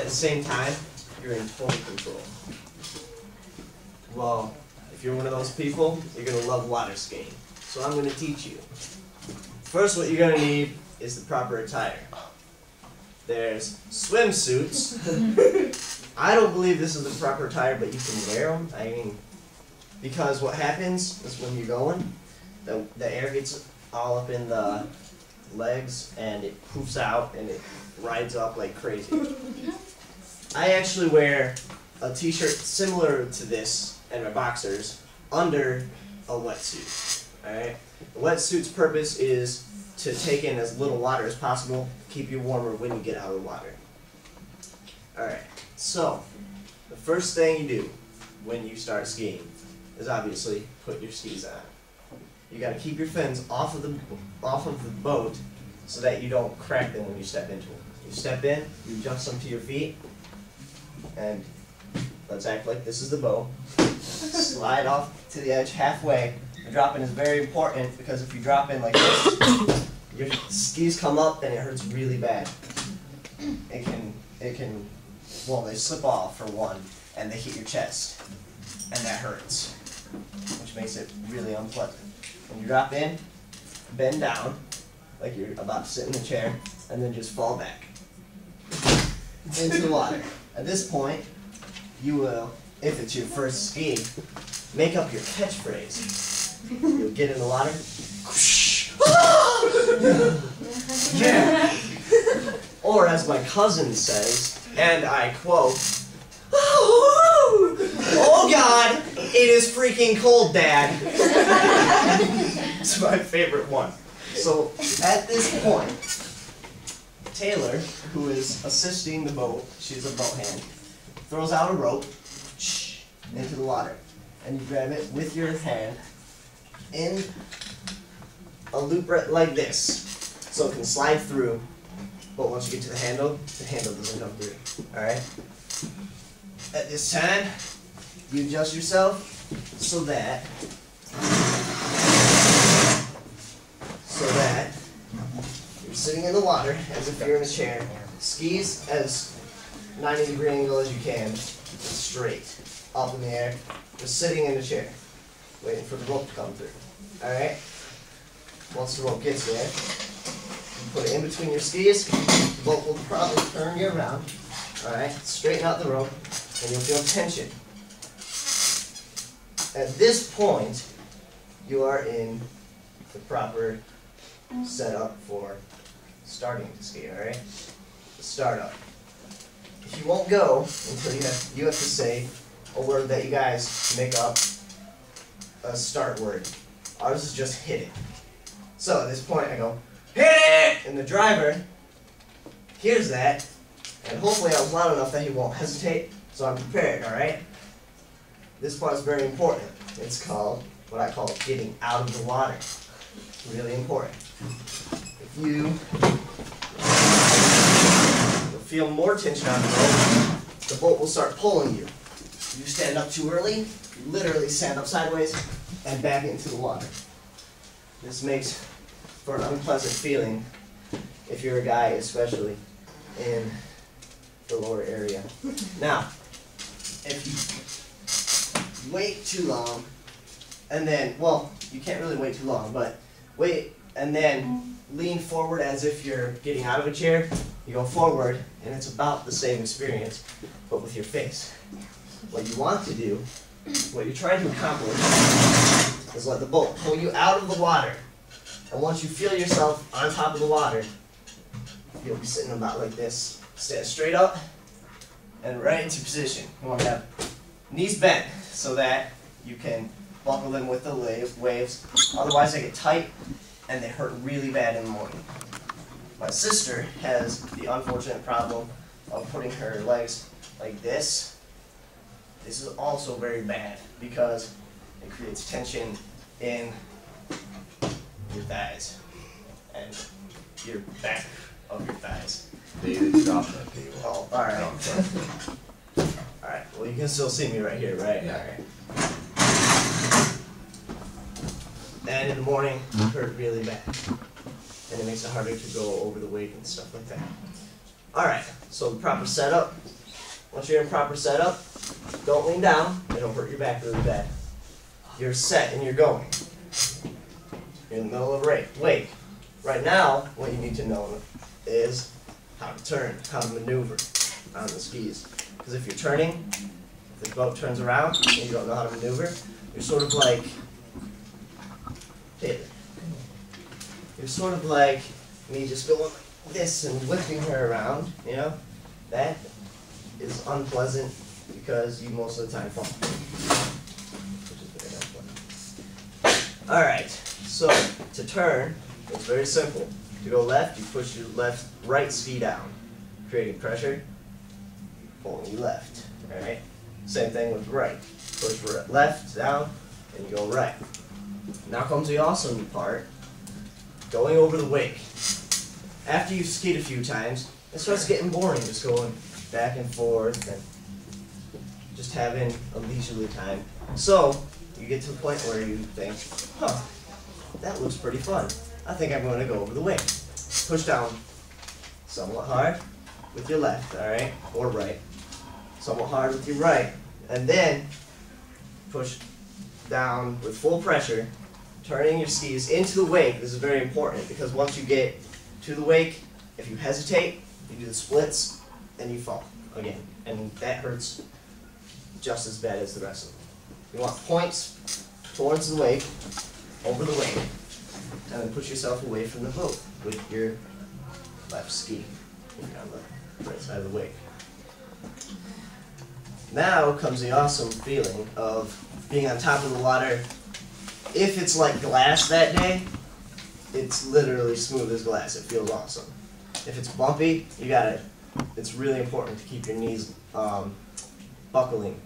the same time, you're in total control. Well, if you're one of those people, you're going to love water skiing. So I'm going to teach you. First, what you're going to need is the proper attire. There's swimsuits. I don't believe this is the proper attire, but you can wear them. I mean, because what happens is when you're going, the air gets all up in the legs and it poofs out and it rides up like crazy. I actually wear a t-shirt similar to this and my boxers under a wetsuit. Alright? The wetsuit's purpose is to take in as little water as possible, keep you warmer when you get out of the water. Alright, so the first thing you do when you start skiing is obviously put your skis on. You got to keep your fins off of the boat so that you don't crack them when you step into them. You step in, you adjust them to your feet, and let's act like this is the boat. Slide off to the edge halfway. The drop-in is very important because if you drop in like this, your skis come up and it hurts really bad. Well, they slip off for one, and they hit your chest, and that hurts, which makes it really unpleasant. When you drop in, bend down, like you're about to sit in the chair, and then just fall back into the water. At this point, you will, if it's your first ski, make up your catchphrase. You'll get in the water. Yeah. Or as my cousin says, and I quote, "Oh God, it is freaking cold, Dad." It's my favorite one. So at this point, Taylor, who is assisting the boat, she's a boat hand, throws out a rope into the water, and you grab it with your hand in a loop like this, so it can slide through. But once you get to the handle doesn't come through. Alright? At this time, you adjust yourself so that you're sitting in the water as if you're in a chair. Skis as 90-degree angle as you can, straight up in the air, just sitting in a chair, waiting for the rope to come through. Alright? Once the rope gets there, put it in between your skis, the boat will probably turn you around. Alright, straighten out the rope, and you'll feel tension. At this point, you are in the proper setup for starting to ski, alright? The startup. If you won't go until you have to say a word that you guys make up, a start word. Ours is just hit it. So at this point I go, hit it! And the driver hears that, and hopefully I was loud enough that he won't hesitate, so I'm prepared, alright? This part is very important. It's called, what I call getting out of the water. Really important. If you'll feel more tension on the boat will start pulling you. If you stand up too early, you literally stand up sideways and back into the water. This makes for an unpleasant feeling if you're a guy, especially in the lower area. Now, if you wait too long, and then, well, you can't really wait too long, but wait and then lean forward as if you're getting out of a chair, you go forward, and it's about the same experience, but with your face. What you want to do, what you're trying to accomplish, is let the boat pull you out of the water. And once you feel yourself on top of the water, you'll be sitting about like this. Stand straight up and right into position. You want to have knees bent so that you can buckle them with the waves. Otherwise they get tight and they hurt really bad in the morning. My sister has the unfortunate problem of putting her legs like this. This is also very bad because it creates tension in your thighs and your back of your thighs. Oh, alright. Alright, well you can still see me right here, right? Yeah. Alright. And in the morning, it hurt really bad. And it makes it harder to go over the weight and stuff like that. Alright, so the proper setup, Once you're in proper setup, don't lean down. It'll hurt your back really bad. You're set and you're going. You're in the middle of a wake. Right now, what you need to know is how to turn, how to maneuver on the skis. Because if you're turning, if the boat turns around and you don't know how to maneuver, you're sort of like me just going like this and lifting her around, you know? That is unpleasant because you most of the time fall. Which is very unpleasant. Alright, so to turn, it's very simple. To go left, you push your right ski down, creating pressure, pulling you left. Alright? Same thing with right. Push left, down, and you go right. Now comes the awesome part, going over the wake. After you've skied a few times, it starts getting boring just going back and forth and just having a leisurely time. So, you get to the point where you think, huh, that looks pretty fun. I think I'm going to go over the wake. Push down somewhat hard with your left, alright, or right. Somewhat hard with your right. And then, push down with full pressure, turning your skis into the wake. This is very important because once you get to the wake, if you hesitate, you do the splits, and you fall again. And that hurts just as bad as the rest of them. You want points towards the wake, over the wake, and then push yourself away from the boat with your left ski if you're on the right side of the wake. Now comes the awesome feeling of being on top of the water. If it's like glass that day, it's literally smooth as glass. It feels awesome. If it's bumpy, it's really important to keep your knees buckling